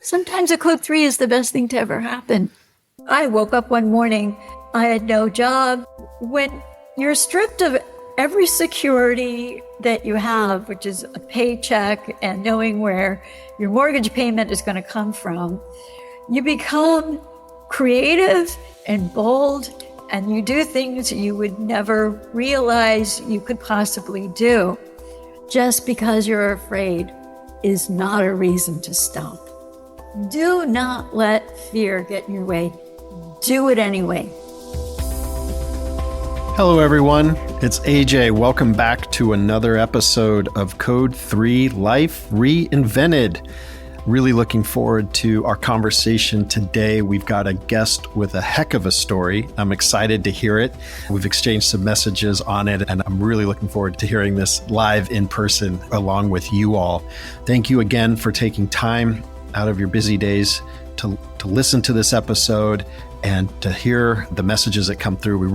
Sometimes a code 3 is the best thing to ever happen. I woke up one morning, I had no job. When you're stripped of every security that you have, which is a paycheck and knowing where your mortgage payment is going to come from, you become creative and bold, and you do things you would never realize you could possibly do. Just because you're afraid is not a reason to stop. Do not let fear get in your way. Do it anyway. Hello, everyone. It's AJ. Welcome back to another episode of Code 3 Life Reinvented. Really looking forward to our conversation today. We've got a guest with a heck of a story. I'm excited to hear it. We've exchanged some messages on it, and I'm really looking forward to hearing this live in person along with you all. Thank you again for taking time out of your busy days to listen to this episode and to hear the messages that come through.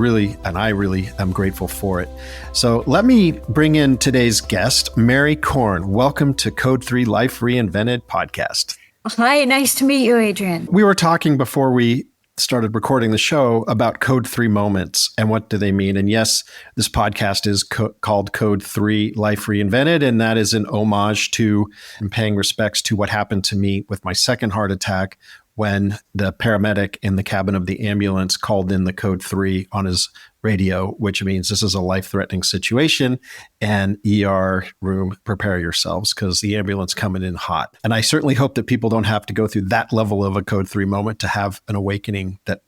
I really am grateful for it. So let me bring in today's guest, Merry Korn. Welcome to Code 3 Life Reinvented podcast. Hi, nice to meet you, Adrian. We were talking before we started recording the show about Code 3 moments and what do they mean. And yes, this podcast is called Code 3 Life Reinvented, and that is an homage to and paying respects to what happened to me with my second heart attack when the paramedic in the cabin of the ambulance called in the Code 3 on his radio, which means this is a life-threatening situation, and ER room, prepare yourselves because the ambulance coming in hot. And I certainly hope that people don't have to go through that level of a Code 3 moment to have an awakening that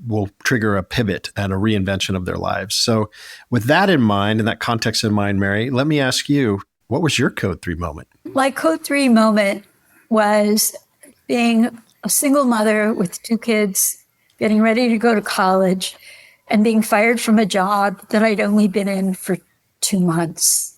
will trigger a pivot and a reinvention of their lives. So with that in mind, and that context in mind, Mary, let me ask you, what was your Code 3 moment? My Code 3 moment was being a single mother with two kids, getting ready to go to college, and being fired from a job that I'd only been in for 2 months.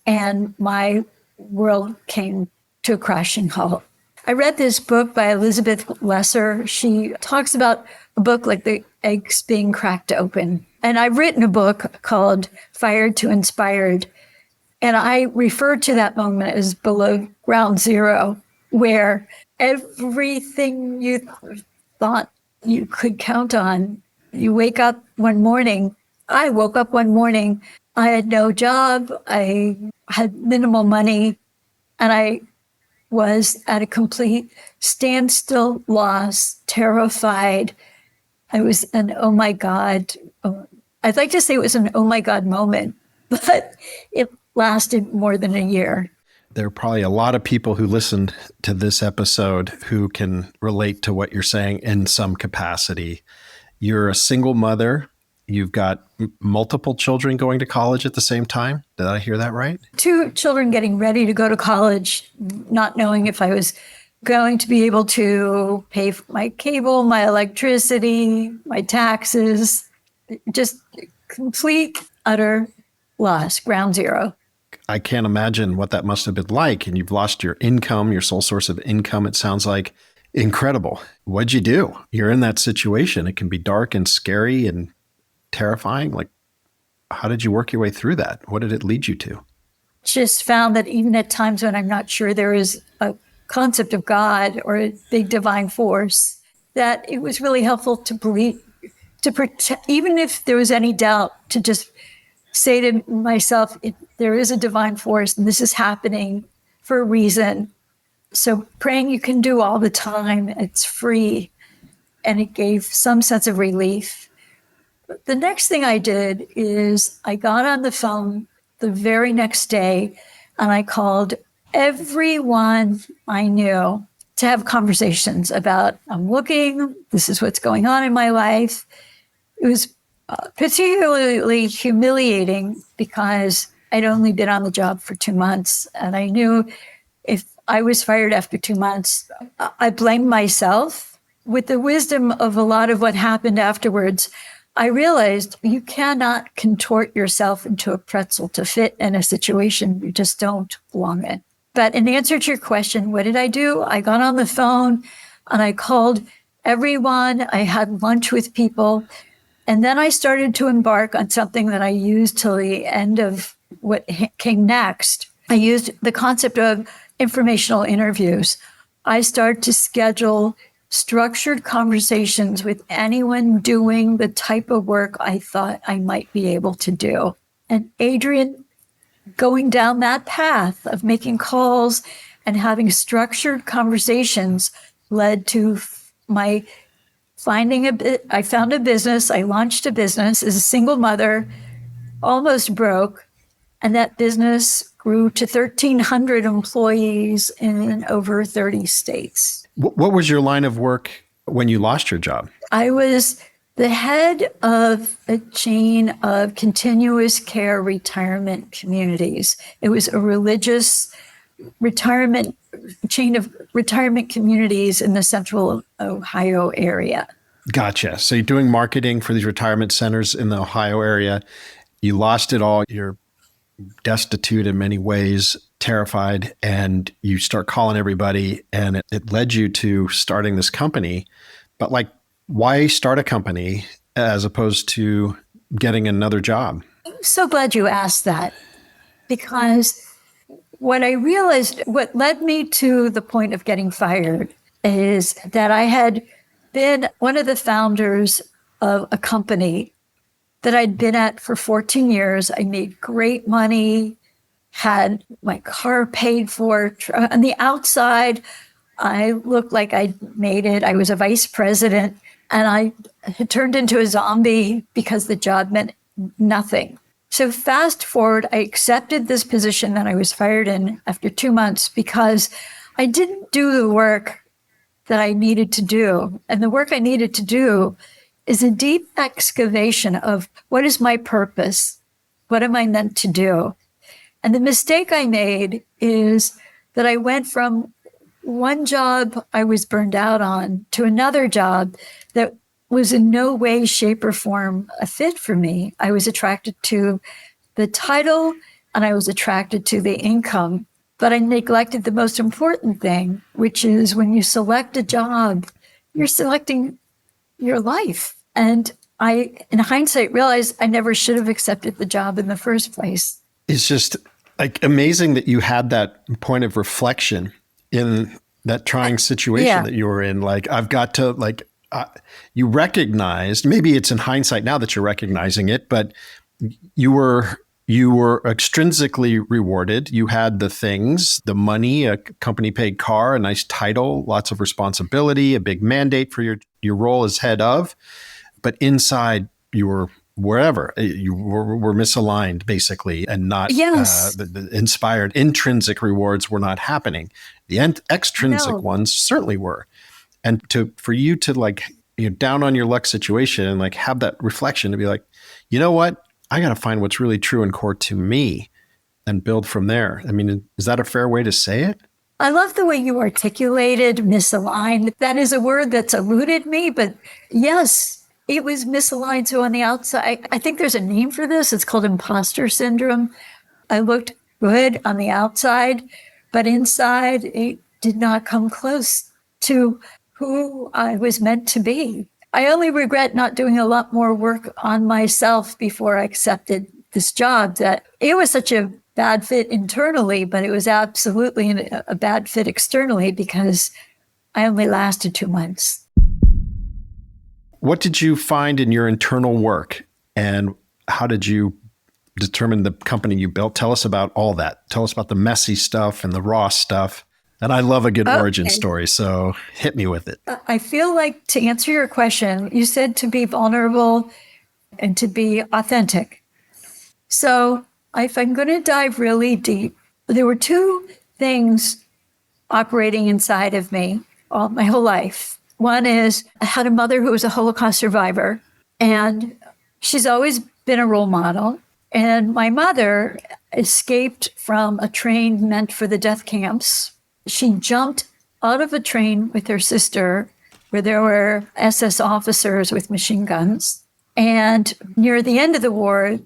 And my world came to a crashing halt. I read this book by Elizabeth Lesser. She talks about a book like the eggs being cracked open. And I've written a book called Fired to Inspired. And I refer to that moment as below ground zero, where everything you thought you could count on, you wake up one morning. I woke up one morning. I had no job. I had minimal money. And I was at a complete standstill loss, terrified. I was an oh my God. I'd like to say it was an oh my God moment, but it lasted more than a year. There are probably a lot of people who listened to this episode who can relate to what you're saying in some capacity. You're a single mother. You've got multiple children going to college at the same time. Did I hear that right? 2 children getting ready to go to college, not knowing if I was going to be able to pay for my cable, my electricity, my taxes. Just complete, utter loss, ground zero. I can't imagine what that must have been like. And you've lost your income, your sole source of income. It sounds like incredible. What'd you do? You're in that situation. It can be dark and scary and terrifying. Like, how did you work your way through that? What did it lead you to? Just found that even at times when I'm not sure there is a concept of God or a big divine force, that it was really helpful to believe, to protect, even if there was any doubt, to just say to myself, there is a divine force and this is happening for a reason. So praying you can do all the time. It's free. And it gave some sense of relief. But the next thing I did is I got on the phone the very next day and I called everyone I knew to have conversations about, I'm looking, this is what's going on in my life. It was particularly humiliating because I'd only been on the job for 2 months. And I knew if I was fired after 2 months, I blamed myself. With the wisdom of a lot of what happened afterwards, I realized you cannot contort yourself into a pretzel to fit in a situation you just don't belong in. But in answer to your question, what did I do? I got on the phone and I called everyone. I had lunch with people. And then I started to embark on something that I used till the end of what came next. I used the concept of informational interviews. I started to schedule structured conversations with anyone doing the type of work I thought I might be able to do. And Adrian, going down that path of making calls and having structured conversations led to my finding I found a business. I launched a business as a single mother, almost broke. And that business grew to 1,300 employees in over 30 states. What was your line of work when you lost your job? I was the head of a chain of continuous care retirement communities. It was a religious retirement chain of retirement communities in the central Ohio area. Gotcha. So you're doing marketing for these retirement centers in the Ohio area. You lost it all. You're destitute in many ways, terrified, and you start calling everybody, and it led you to starting this company. But like, why start a company as opposed to getting another job? I'm so glad you asked that, because what I realized, what led me to the point of getting fired, is that I had been one of the founders of a company that I'd been at for 14 years. I made great money, had my car paid for. On the outside, I looked like I'd made it. I was a vice president, and I had turned into a zombie because the job meant nothing. So fast forward, I accepted this position that I was fired in after 2 months because I didn't do the work that I needed to do. And the work I needed to do is a deep excavation of what is my purpose? What am I meant to do? And the mistake I made is that I went from one job I was burned out on to another job that was in no way, shape, or form a fit for me. I was attracted to the title and I was attracted to the income, but I neglected the most important thing, which is when you select a job, you're selecting your life. And I, in hindsight, realized I never should have accepted the job in the first place. It's just like amazing that you had that point of reflection in that trying situation that you were in. Like, I've got to you recognized, maybe it's in hindsight now that you're recognizing it, but you were extrinsically rewarded. You had the things, the money, a company paid car, a nice title, lots of responsibility, a big mandate for your role as head of. But inside, you were wherever you were misaligned, basically, and not the inspired intrinsic rewards were not happening. The extrinsic ones certainly were. And for you to down on your luck situation and like have that reflection to be like, you know what, I got to find what's really true and core to me and build from there. I mean, is that a fair way to say it? I love the way you articulated misaligned. That is a word that's eluded me, but yes, it was misaligned. So on the outside, I think there's a name for this. It's called imposter syndrome. I looked good on the outside, but inside it did not come close to who I was meant to be. I only regret not doing a lot more work on myself before I accepted this job. That it was such a bad fit internally, but it was absolutely a bad fit externally because I only lasted 2 months. What did you find in your internal work, and how did you determine the company you built? Tell us about all that. Tell us about the messy stuff and the raw stuff. And I love a good origin story, so hit me with it. I feel like, to answer your question, you said to be vulnerable and to be authentic. So if I'm going to dive really deep, there were two things operating inside of me my whole life. One is I had a mother who was a Holocaust survivor, and she's always been a role model. And my mother escaped from a train meant for the death camps. She jumped out of a train with her sister where there were SS officers with machine guns. And near the end of the war,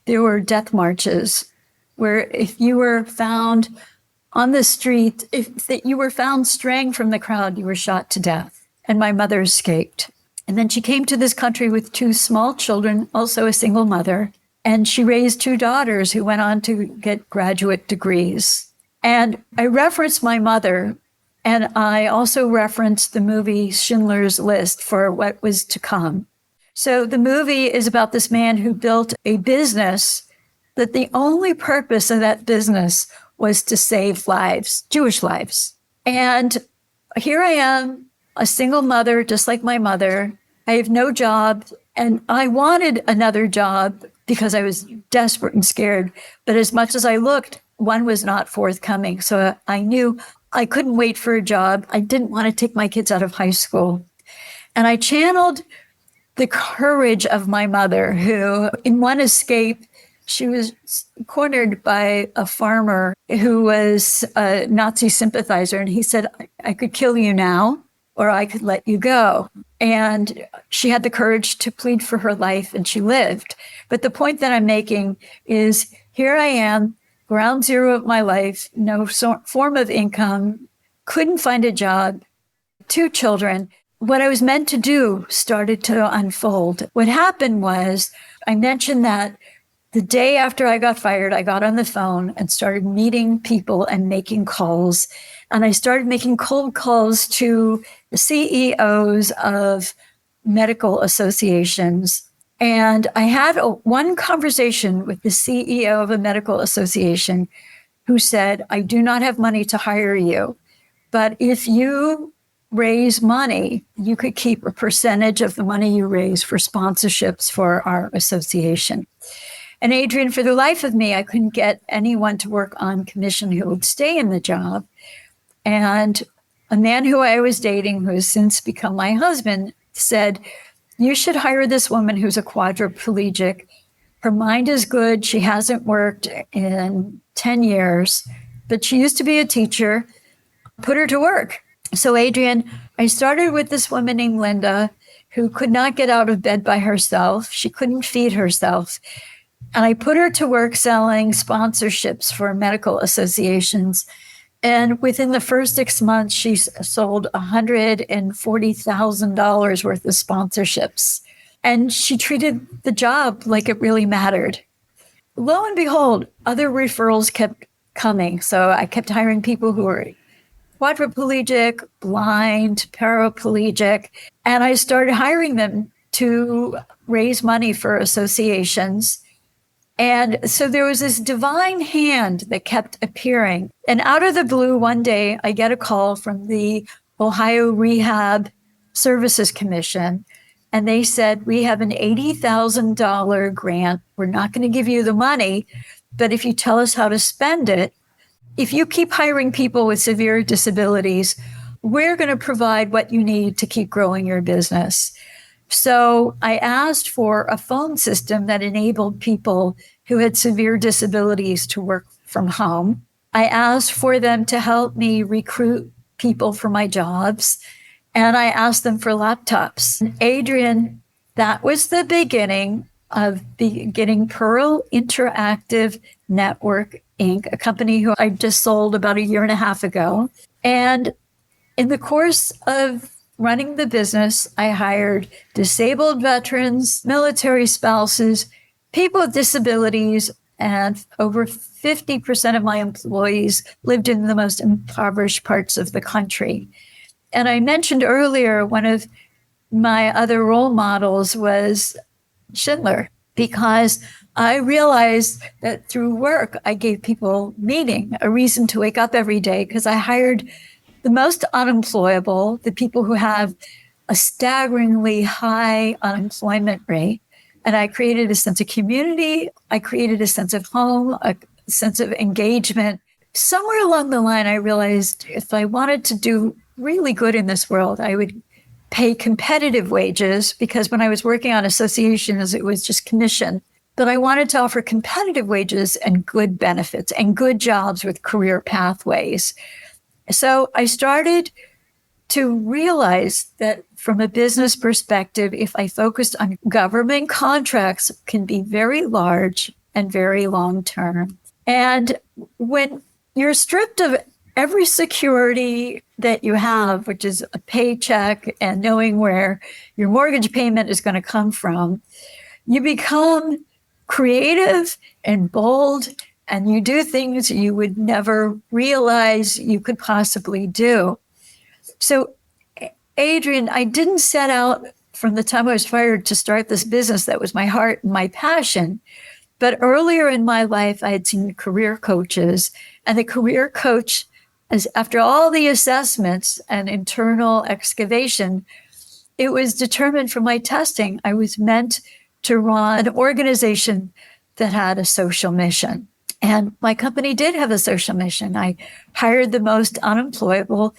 there were death marches where if you were found on the street, if you were found straying from the crowd, you were shot to death. And my mother escaped. And then she came to this country with 2 small children, also a single mother. And she raised 2 daughters who went on to get graduate degrees. And I referenced my mother, And I also referenced the movie Schindler's List for what was to come. So the movie is about this man who built a business that the only purpose of that business was to save lives, Jewish lives. And here I am, a single mother, just like my mother. I have no job, and I wanted another job because I was desperate and scared. But as much as I looked, one was not forthcoming. So I knew I couldn't wait for a job. I didn't want to take my kids out of high school. And I channeled the courage of my mother, who, in one escape, she was cornered by a farmer who was a Nazi sympathizer. And he said, I could kill you now, or I could let you go. And she had the courage to plead for her life, and she lived. But the point that I'm making is, here I am, ground zero of my life, no form of income, couldn't find a job, 2 children. What I was meant to do started to unfold. What happened was, I mentioned that the day after I got fired, I got on the phone and started meeting people and making calls. And I started making cold calls to the CEOs of medical associations. And I had one conversation with the CEO of a medical association who said, I do not have money to hire you, but if you raise money, you could keep a percentage of the money you raise for sponsorships for our association. And Adrian, for the life of me, I couldn't get anyone to work on commission who would stay in the job. And a man who I was dating, who has since become my husband, said, you should hire this woman who's a quadriplegic. Her mind is good. She hasn't worked in 10 years, but she used to be a teacher. Put her to work. So, Adrian, I started with this woman named Linda, who could not get out of bed by herself. She couldn't feed herself. And I put her to work selling sponsorships for medical associations. And within the first 6 months, she sold $140,000 worth of sponsorships. And she treated the job like it really mattered. Lo and behold, other referrals kept coming. So I kept hiring people who were quadriplegic, blind, paraplegic, and I started hiring them to raise money for associations. And so there was this divine hand that kept appearing. And out of the blue, one day, I get a call from the Ohio Rehab Services Commission. And they said, we have an $80,000 grant. We're not going to give you the money, but if you tell us how to spend it, if you keep hiring people with severe disabilities, we're going to provide what you need to keep growing your business. So I asked for a phone system that enabled people who had severe disabilities to work from home. I asked for them to help me recruit people for my jobs, and I asked them for laptops. Adrian, that was the beginning of getting Pearl Interactive Network, Inc., a company who I just sold about 1.5 years ago. And in the course of running the business, I hired disabled veterans, military spouses, people with disabilities, and over 50% of my employees lived in the most impoverished parts of the country. And I mentioned earlier, one of my other role models was Schindler, because I realized that through work, I gave people meaning, a reason to wake up every day, because I hired the most unemployable, the people who have a staggeringly high unemployment rate. And I created a sense of community. I created a sense of home, a sense of engagement. Somewhere along the line, I realized if I wanted to do really good in this world, I would pay competitive wages, because when I was working on associations, it was just commission. But I wanted to offer competitive wages and good benefits and good jobs with career pathways. So I started to realize that from a business perspective, if I focused on government contracts, can be very large and very long term. And when you're stripped of every security that you have, which is a paycheck and knowing where your mortgage payment is going to come from, you become creative and bold, and you do things you would never realize you could possibly do. So, Adrian, I didn't set out from the time I was fired to start this business. That was my heart and my passion. But earlier in my life, I had seen career coaches, and the career coach, as after all the assessments and internal excavation, it was determined from my testing I was meant to run an organization that had a social mission. And my company did have a social mission. I hired the most unemployable.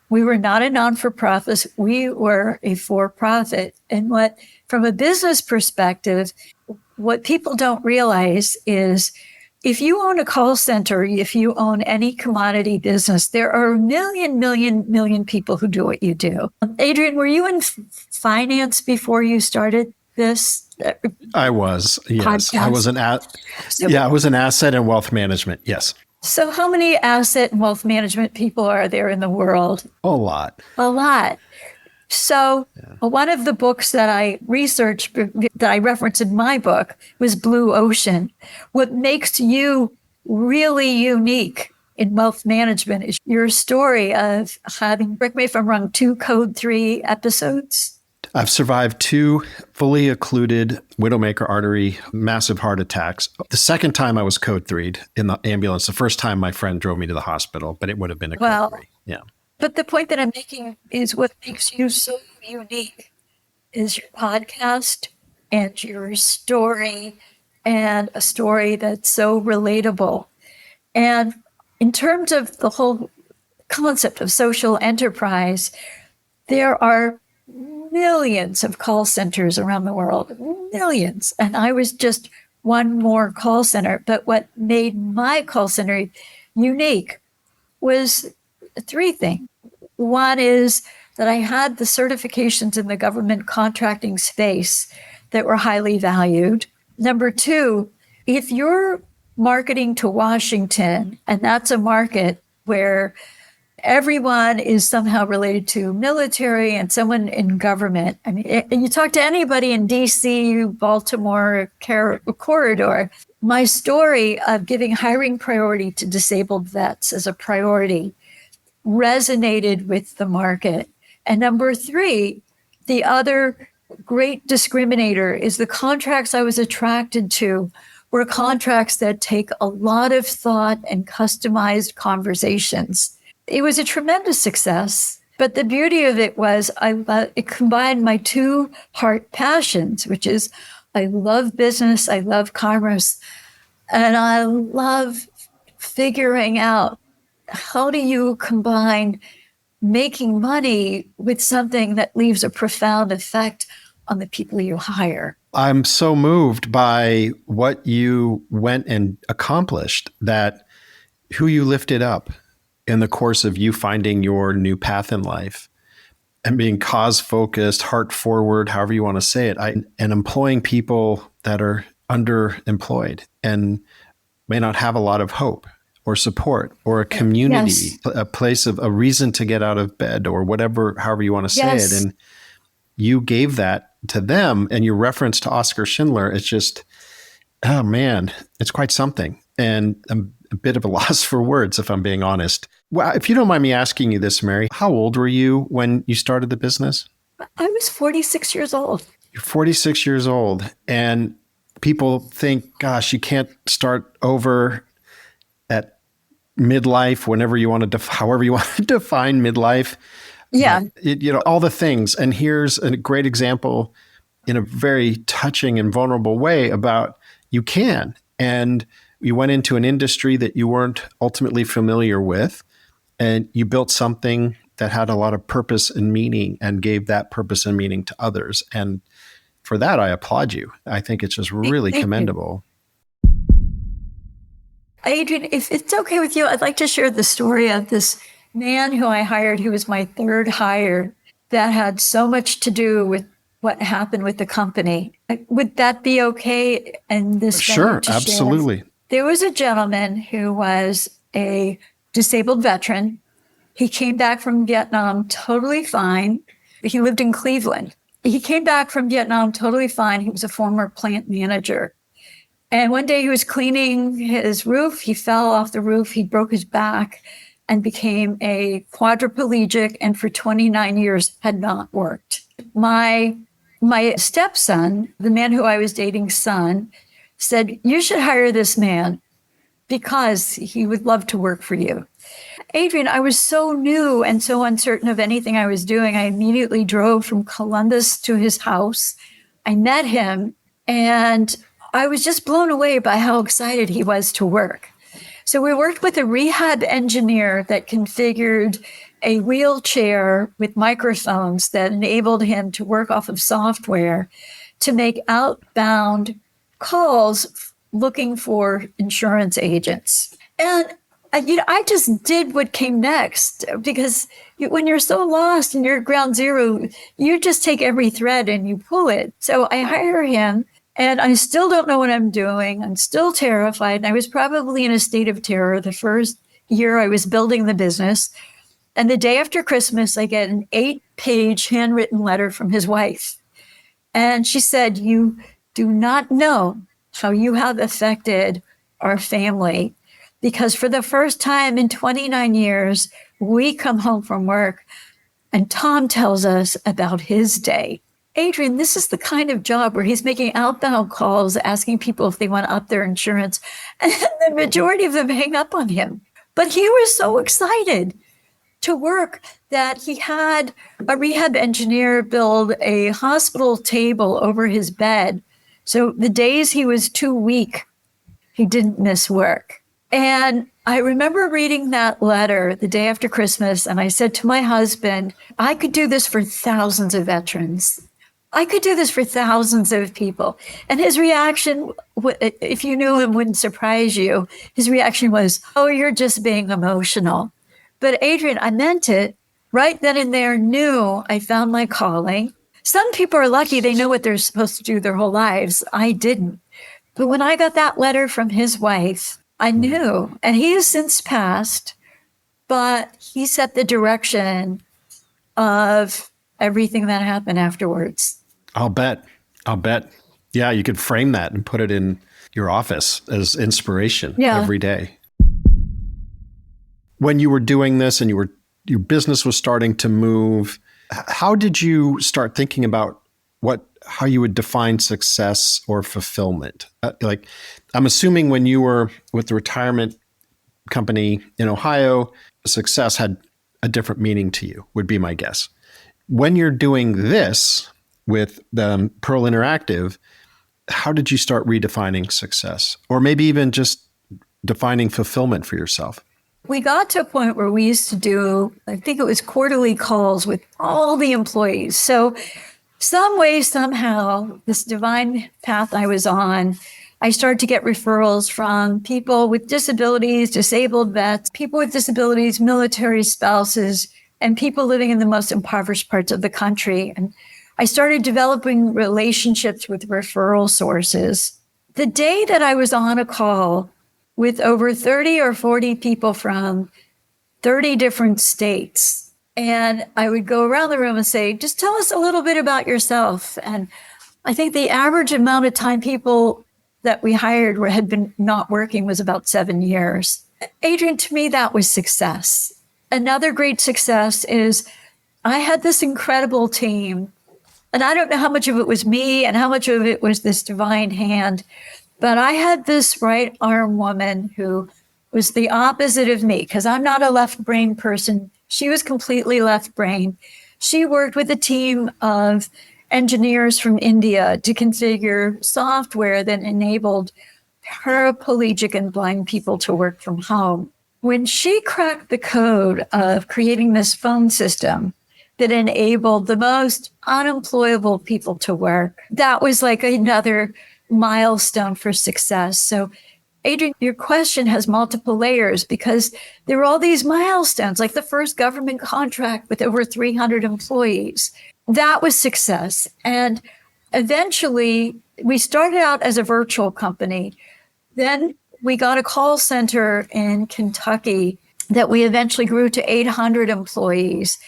We were not a non-for-profit. We were a for-profit. And what, from a business perspective, what people don't realize is if you own a call center, if you own any commodity business, there are a million people who do what you do. Adrian, were you in finance before you started this? I was, yes. Podcast? I was I was in asset and wealth management. Yes. So how many asset and wealth management people are there in the world? A lot. A lot. So one of the books that I researched, that I referenced in my book, was Blue Ocean. What makes you really unique in wealth management is your story of having, correct me if I'm wrong, 2 Code 3 episodes. I've survived 2 fully occluded widowmaker artery massive heart attacks. The second time I was Code 3'd in the ambulance. The first time my friend drove me to the hospital, but it would have been a Code 3. Yeah. But the point that I'm making is what makes you so unique is your podcast and your story, and a story that's so relatable. And in terms of the whole concept of social enterprise, there are millions of call centers around the world, millions. And I was just one more call center. But what made my call center unique was 3 things. One is that I had the certifications in the government contracting space that were highly valued. Number 2, if you're marketing to Washington, and that's a market where everyone is somehow related to military and someone in government. I mean, and you talk to anybody in DC, Baltimore corridor, my story of giving hiring priority to disabled vets as a priority resonated with the market. And number 3, the other great discriminator is the contracts I was attracted to were contracts that take a lot of thought and customized conversations. It was a tremendous success, but the beauty of it was it combined my 2 heart passions, which is I love business, I love commerce, and I love figuring out how do you combine making money with something that leaves a profound effect on the people you hire. I'm so moved by what you went and accomplished, that who you lifted up in the course of you finding your new path in life and being cause focused, heart forward, however you want to say it, and employing people that are underemployed and may not have a lot of hope or support or a community, yes, a place of a reason to get out of bed or whatever, however you want to say yes, it. And you gave that to them, and your reference to Oscar Schindler, it's just, oh man, it's quite something. And I'm a bit of a loss for words, if I'm being honest. Well, if you don't mind me asking you this, Mary, how old were you when you started the business? I was 46 years old. You're 46 years old. And people think, gosh, you can't start over at midlife, whenever you want to, however you want to define midlife. Yeah. All the things. And here's a great example in a very touching and vulnerable way about you can. And you went into an industry that you weren't ultimately familiar with, and you built something that had a lot of purpose and meaning and gave that purpose and meaning to others. And for that, I applaud you. I think it's just really commendable. Adrian, if it's okay with you, I'd like to share the story of this man who I hired, who was my 3rd hire, that had so much to do with what happened with the company. Would that be okay? And this Sure, absolutely. There was a gentleman who was a disabled veteran. He came back from Vietnam totally fine. He lived in Cleveland. He came back from Vietnam totally fine. He was a former plant manager. And one day he was cleaning his roof. He fell off the roof. He broke his back. and became a quadriplegic, and for 29 years had not worked. My stepson, the man who I was dating's son, said, "You should hire this man because he would love to work for you." Adrian, I was so new and so uncertain of anything I was doing. I immediately drove from Columbus to his house. I met him, and I was just blown away by how excited he was to work. So we worked with a rehab engineer that configured a wheelchair with microphones that enabled him to work off of software to make outbound calls looking for insurance agents. And I just did what came next, because when you're so lost and you're at ground zero, you just take every thread and you pull it. So I hire him, and I still don't know what I'm doing. I'm still terrified. I was probably in a state of terror the first year I was building the business. And the day after Christmas, I get an 8-page handwritten letter from his wife. And she said, "You do not know how you have affected our family, because for the first time in 29 years, we come home from work and Tom tells us about his day." Adrian, this is the kind of job where he's making outbound calls, asking people if they want to up their insurance. And the majority of them hang up on him. But he was so excited to work that he had a rehab engineer build a hospital table over his bed. So the days he was too weak, he didn't miss work. And I remember reading that letter the day after Christmas, and I said to my husband, I could do this for thousands of veterans. I could do this for thousands of people. And his reaction, if you knew him, wouldn't surprise you. His reaction was, "Oh, you're just being emotional." But Adrian, I meant it. Right then and there, knew I found my calling. Some people are lucky, they know what they're supposed to do their whole lives. I didn't. But when I got that letter from his wife, I knew. And he has since passed, but he set the direction of everything that happened afterwards. I'll bet. Yeah, you could frame that and put it in your office as inspiration every day. When you were doing this and your business was starting to move, how did you start thinking about how you would define success or fulfillment? I'm assuming when you were with the retirement company in Ohio, success had a different meaning to you, would be my guess. When you're doing this with Pearl Interactive, how did you start redefining success? Or maybe even just defining fulfillment for yourself? We got to a point where we used to do, I think it was quarterly calls with all the employees. So some way, somehow, this divine path I was on, I started to get referrals from people with disabilities, disabled vets, people with disabilities, military spouses, and people living in the most impoverished parts of the country. And I started developing relationships with referral sources. The day that I was on a call with over 30 or 40 people from 30 different states, and I would go around the room and say, "Just tell us a little bit about yourself." And I think the average amount of time people that we hired had been not working was about 7 years. Adrian, to me, that was success. Another great success is I had this incredible team, and I don't know how much of it was me and how much of it was this divine hand, but I had this right arm woman who was the opposite of me, because I'm not a left brain person. She was completely left brain. She worked with a team of engineers from India to configure software that enabled paraplegic and blind people to work from home. When she cracked the code of creating this phone system that enabled the most unemployable people to work, that was like another milestone for success. So, Adrian, your question has multiple layers, because there were all these milestones, like the first government contract with over 300 employees. That was success. And eventually, we started out as a virtual company. Then we got a call center in Kentucky that we eventually grew to 800 employees.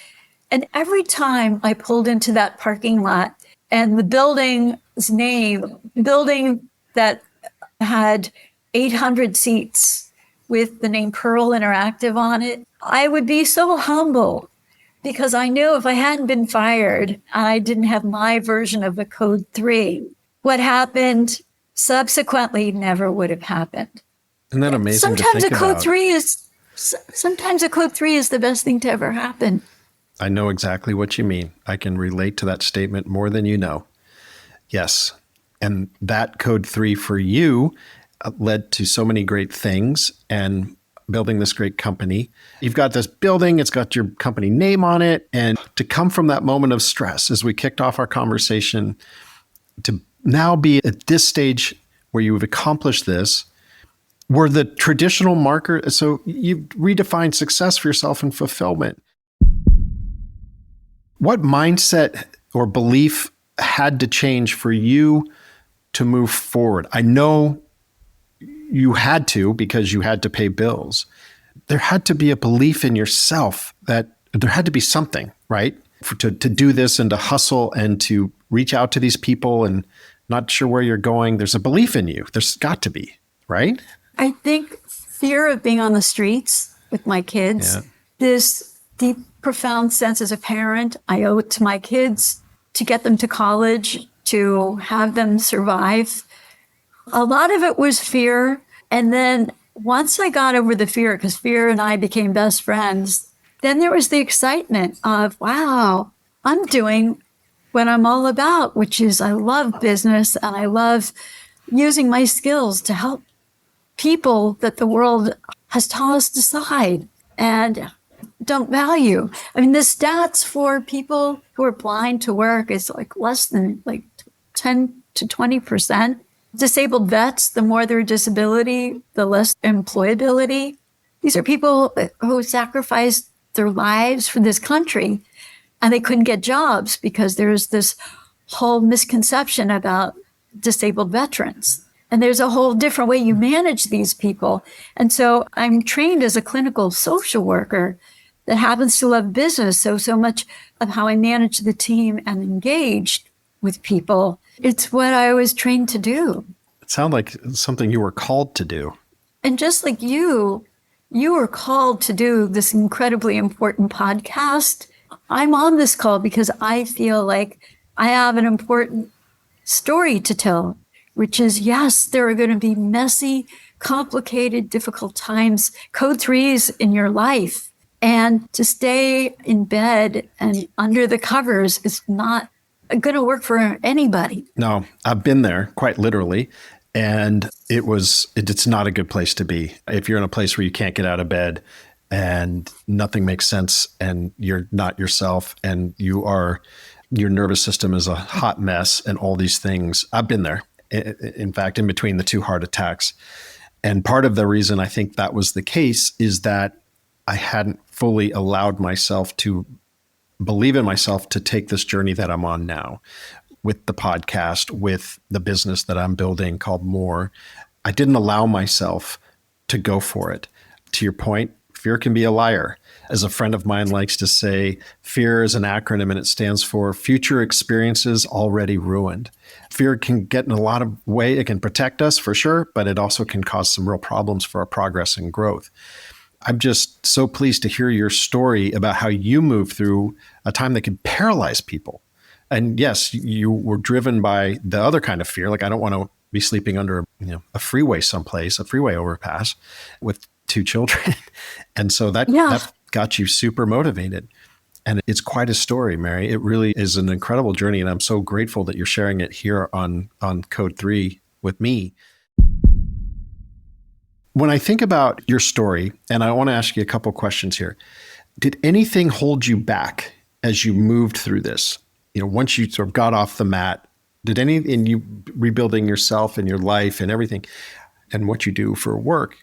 And every time I pulled into that parking lot and the building's name, building that had 800 seats, with the name Pearl Interactive on it, I would be so humble because I knew if I hadn't been fired and I didn't have my version of the Code 3, what happened subsequently never would have happened. Isn't that amazing to Sometimes think a Code about? 3 is sometimes a Code 3 is the best thing to ever happen. I know exactly what you mean. I can relate to that statement more than you know. Yes. And that Code 3 for you led to so many great things and building this great company. You've got this building, it's got your company name on it. And to come from that moment of stress as we kicked off our conversation to now be at this stage where you've accomplished this, were the traditional marker. So you've redefined success for yourself and fulfillment. What mindset or belief had to change for you to move forward? I know you had to because you had to pay bills. There had to be a belief in yourself that there had to be something, right? To do this and to hustle and to reach out to these people and not sure where you're going. There's a belief in you. There's got to be, right? I think fear of being on the streets with my kids, this deep, profound sense as a parent, I owe it to my kids to get them to college, to have them survive. A lot of it was fear. And then once I got over the fear, because fear and I became best friends, then there was the excitement of, wow, I'm doing what I'm all about, which is I love business and I love using my skills to help people that the world has tossed aside and don't value. I mean, the stats for people who are blind to work is like less than like 10 to 20%. Disabled vets, the more their disability, the less employability. These are people who sacrificed their lives for this country and they couldn't get jobs because there's this whole misconception about disabled veterans. And there's a whole different way you manage these people. And so I'm trained as a clinical social worker that happens to love business. So much of how I manage the team and engaged with people, it's what I was trained to do. It sounded like something you were called to do. And just like you were called to do this incredibly important podcast. I'm on this call because I feel like I have an important story to tell, which is, yes, there are going to be messy, complicated, difficult times, Code 3s in your life. And to stay in bed and under the covers is not going to work for anybody. No, I've been there quite literally. And it's not a good place to be. If you're in a place where you can't get out of bed and nothing makes sense and you're not yourself and your nervous system is a hot mess and all these things. I've been there. In fact, in between the two heart attacks. And part of the reason I think that was the case is that I hadn't fully allowed myself to believe in myself to take this journey that I'm on now with the podcast, with the business that I'm building called More. I didn't allow myself to go for it. To your point, fear can be a liar. As a friend of mine likes to say, fear is an acronym and it stands for future experiences already ruined. Fear can get in a lot of way. It can protect us for sure, but it also can cause some real problems for our progress and growth. I'm just so pleased to hear your story about how you moved through a time that could paralyze people. And yes, you were driven by the other kind of fear. Like, I don't want to be sleeping under a freeway someplace, a freeway overpass with 2 children. And so that got you super motivated. And it's quite a story, Mary. It really is an incredible journey. And I'm so grateful that you're sharing it here on Code 3 with me. When I think about your story, and I want to ask you a couple questions here, did anything hold you back as you moved through this? Once you sort of got off the mat, in you rebuilding yourself and your life and everything and what you do for work,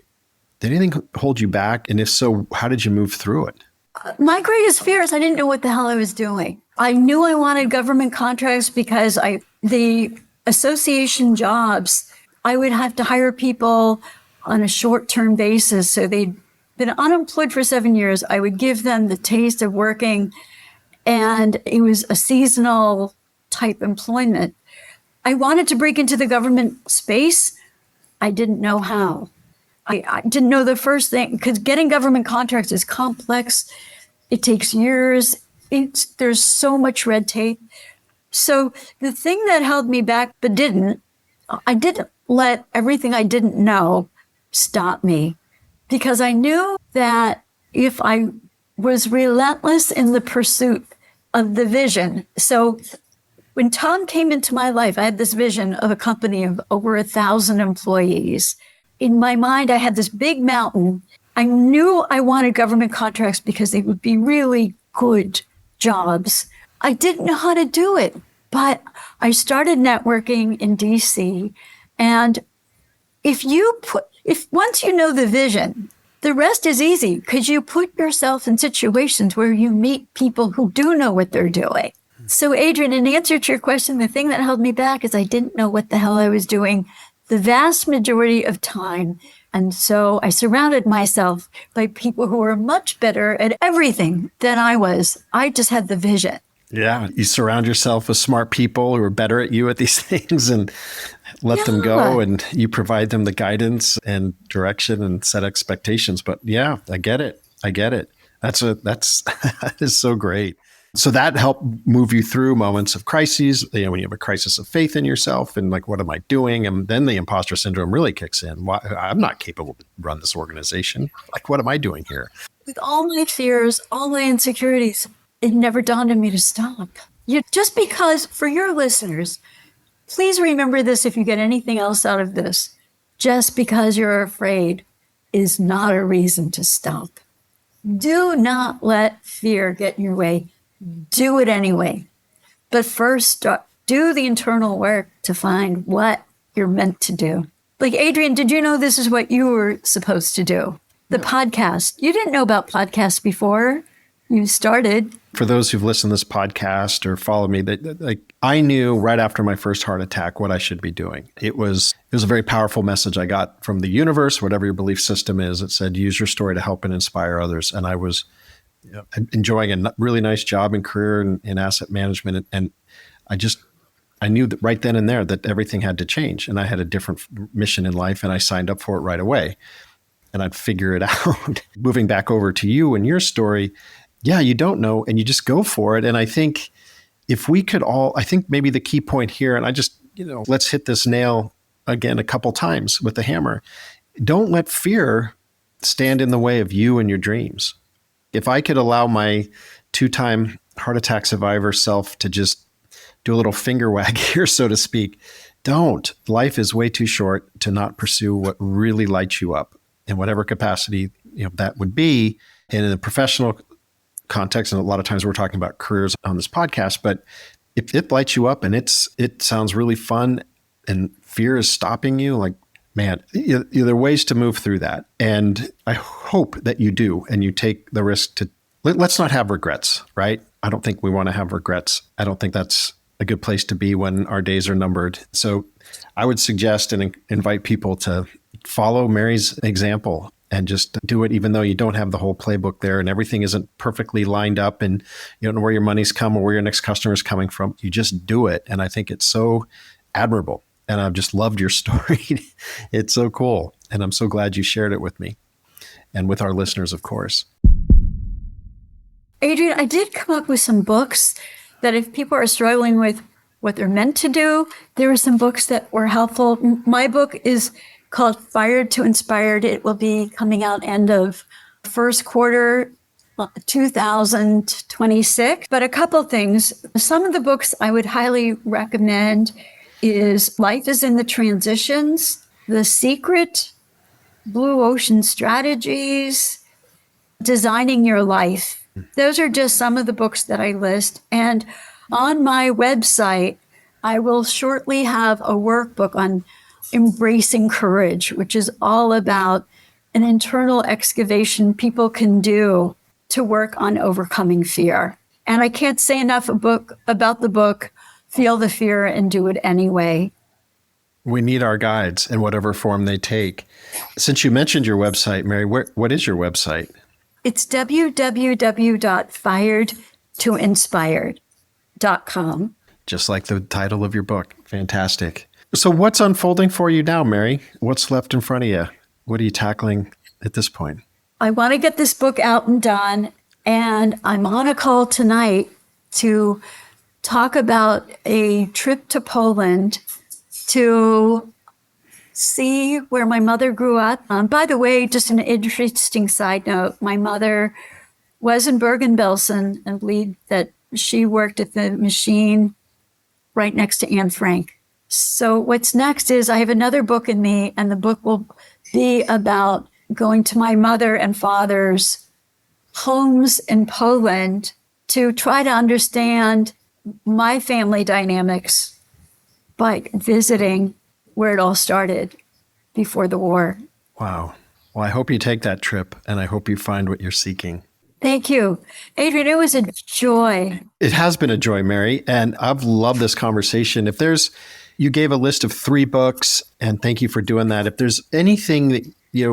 did anything hold you back? And if so, how did you move through it? My greatest fear is I didn't know what the hell I was doing. I knew I wanted government contracts because the association jobs, I would have to hire people on a short-term basis. So they'd been unemployed for 7 years. I would give them the taste of working, and it was a seasonal type employment. I wanted to break into the government space. I didn't know how. I didn't know the first thing, because getting government contracts is complex. It takes years. There's so much red tape. So the thing that held me back, I didn't let everything I didn't know stop me, because I knew that if I was relentless in the pursuit of the vision. So when Tom came into my life, I had this vision of a company of over 1,000 employees. In my mind, I had this big mountain. I knew I wanted government contracts because they would be really good jobs. I didn't know how to do it, but I started networking in DC. And if once you know the vision, the rest is easy, because you put yourself in situations where you meet people who do know what they're doing. So, Adrian, in answer to your question, the thing that held me back is I didn't know what the hell I was doing the vast majority of time. And so I surrounded myself by people who were much better at everything than I was. I just had the vision. Yeah. You surround yourself with smart people who are better at you at these things and let them go, and you provide them the guidance and direction and set expectations. But yeah, I get it. That is so great. So that helped move you through moments of crises, when you have a crisis of faith in yourself and like, what am I doing? And then the imposter syndrome really kicks in. I'm not capable to run this organization. Like, what am I doing here? With all my fears, all my insecurities, it never dawned on me to stop. Just because, for your listeners, please remember this if you get anything else out of this. Just because you're afraid is not a reason to stop. Do not let fear get in your way. Do it anyway. But first, do the internal work to find what you're meant to do. Like, Adrian, did you know this is what you were supposed to do? The podcast. You didn't know about podcasts before you started. For those who've listened to this podcast or follow me, I knew right after my first heart attack what I should be doing. It was a very powerful message I got from the universe, whatever your belief system is. It said, use your story to help and inspire others. And I was enjoying a really nice job and career in asset management. And I knew that right then and there that everything had to change. And I had a different mission in life, and I signed up for it right away. And I'd figure it out. Moving back over to you and your story, yeah, you don't know, and you just go for it. And I think if we could I think maybe the key point here, and I just, let's hit this nail again a couple times with the hammer. Don't let fear stand in the way of you and your dreams. If I could allow my 2-time heart attack survivor self to just do a little finger wag here, so to speak, don't. Life is way too short to not pursue what really lights you up in whatever capacity that would be. And in a professional context, and a lot of times we're talking about careers on this podcast, but if it lights you up and it sounds really fun and fear is stopping you, like, man, there are ways to move through that. And I hope that you do, and you take the risk to, let's not have regrets, right? I don't think we want to have regrets. I don't think that's a good place to be when our days are numbered. So I would suggest and invite people to follow Mary's example and just do it, even though you don't have the whole playbook there and everything isn't perfectly lined up and you don't know where your money's come or where your next customer is coming from. You just do it. And I think it's so admirable. And I've just loved your story. It's so cool. And I'm so glad you shared it with me and with our listeners, of course. Adrian, I did come up with some books that if people are struggling with what they're meant to do, there were some books that were helpful. My book is called Fired to Inspired. It will be coming out end of first quarter 2026. But a couple things. Some of the books I would highly recommend is Life is in the Transitions, The Secret, Blue Ocean Strategies, Designing Your Life. Those are just some of the books that I list. And on my website, I will shortly have a workbook on embracing courage, which is all about an internal excavation people can do to work on overcoming fear. And I can't say enough about the book, Feel the Fear and Do It Anyway. We need our guides in whatever form they take. Since you mentioned your website, Mary, what is your website? It's www.firedtoinspired.com. Just like the title of your book. Fantastic. So what's unfolding for you now, Mary? What's left in front of you? What are you tackling at this point? I want to get this book out and done. And I'm on a call tonight to talk about a trip to Poland to see where my mother grew up. By the way, just an interesting side note, my mother was in Bergen-Belsen, and believed that she worked at the machine right next to Anne Frank. So what's next is I have another book in me, and the book will be about going to my mother and father's homes in Poland to try to understand my family dynamics by visiting where it all started before the war. Wow. Well, I hope you take that trip, and I hope you find what you're seeking. Thank you. Adrian, it was a joy. It has been a joy, Mary, and I've loved this conversation. You gave a list of 3 books, and thank you for doing that. If there's anything that,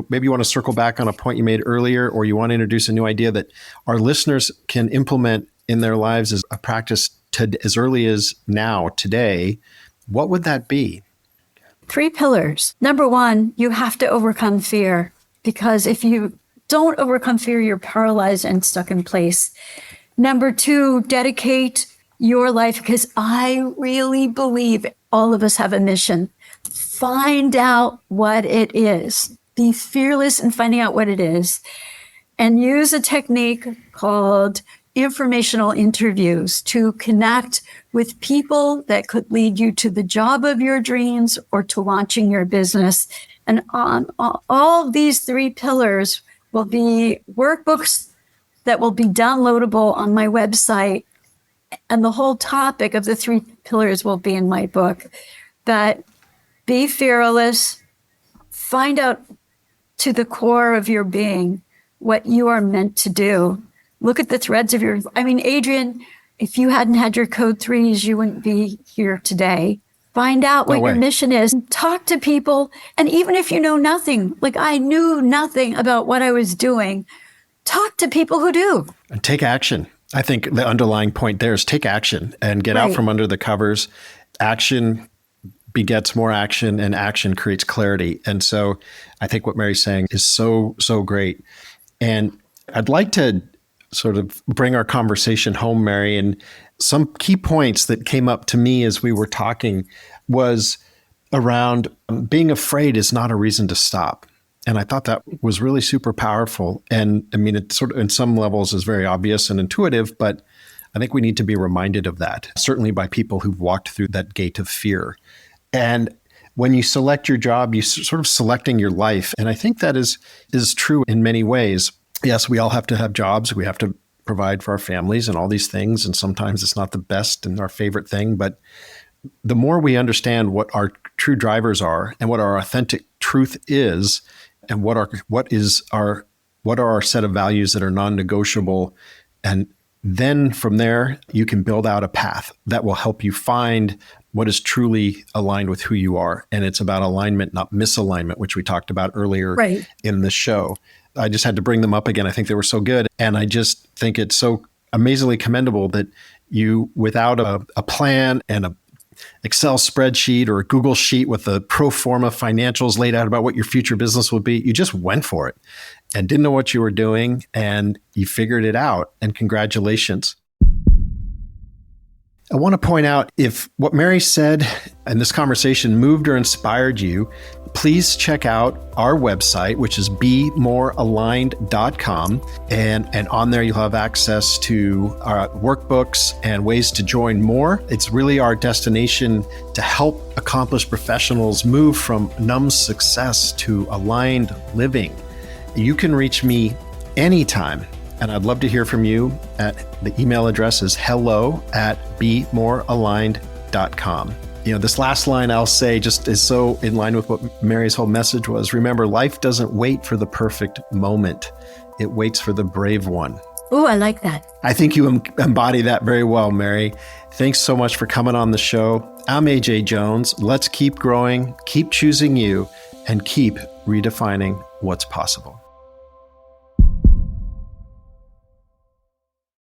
maybe you want to circle back on a point you made earlier, or you want to introduce a new idea that our listeners can implement in their lives as a practice as early as now, today, what would that be? 3 pillars. Number 1, you have to overcome fear, because if you don't overcome fear, you're paralyzed and stuck in place. Number 2, dedicate your life, because I really believe all of us have a mission. Find out what it is. Be fearless in finding out what it is, and use a technique called informational interviews to connect with people that could lead you to the job of your dreams or to launching your business. And on all of these 3 pillars will be workbooks that will be downloadable on my website. And the whole topic of the 3 pillars will be in my book. That be fearless, find out to the core of your being what you are meant to do. Look at the threads of Adrian, if you hadn't had your code 3s, you wouldn't be here today. Find out what your mission is. Talk to people. And even if you know nothing, like I knew nothing about what I was doing, talk to people who do. And take action. I think the underlying point there is take action and get out from under the covers. Action begets more action, and action creates clarity. And so I think what Mary's saying is so, so great. And I'd like to sort of bring our conversation home, Mary, and some key points that came up to me as we were talking was around being afraid is not a reason to stop. And I thought that was really super powerful. And I mean, it sort of in some levels is very obvious and intuitive, but I think we need to be reminded of that, certainly by people who've walked through that gate of fear. And when you select your job, you're sort of selecting your life. And I think that is true in many ways. Yes, we all have to have jobs. We have to provide for our families and all these things. And sometimes it's not the best and our favorite thing. But the more we understand what our true drivers are and what our authentic truth is, and what are our set of values that are non-negotiable, and then from there you can build out a path that will help you find what is truly aligned with who you are. And it's about alignment, not misalignment, which we talked about earlier in the show. I just had to bring them up again. I think they were so good. And I just think it's so amazingly commendable that you, without a plan and a Excel spreadsheet or a Google sheet with the pro forma financials laid out about what your future business would be, you just went for it and didn't know what you were doing, and you figured it out. And congratulations. I want to point out, if what Mary said in this conversation moved or inspired you, please check out our website, which is bemorealigned.com. And on there, you'll have access to our workbooks and ways to join more. It's really our destination to help accomplished professionals move from numb success to aligned living. You can reach me anytime, and I'd love to hear from you. The email address is hello@bemorealigned.com. This last line I'll say just is so in line with what Mary's whole message was. Remember, life doesn't wait for the perfect moment. It waits for the brave one. Oh, I like that. I think you embody that very well, Mary. Thanks so much for coming on the show. I'm AJ Jones. Let's keep growing, keep choosing you, and keep redefining what's possible.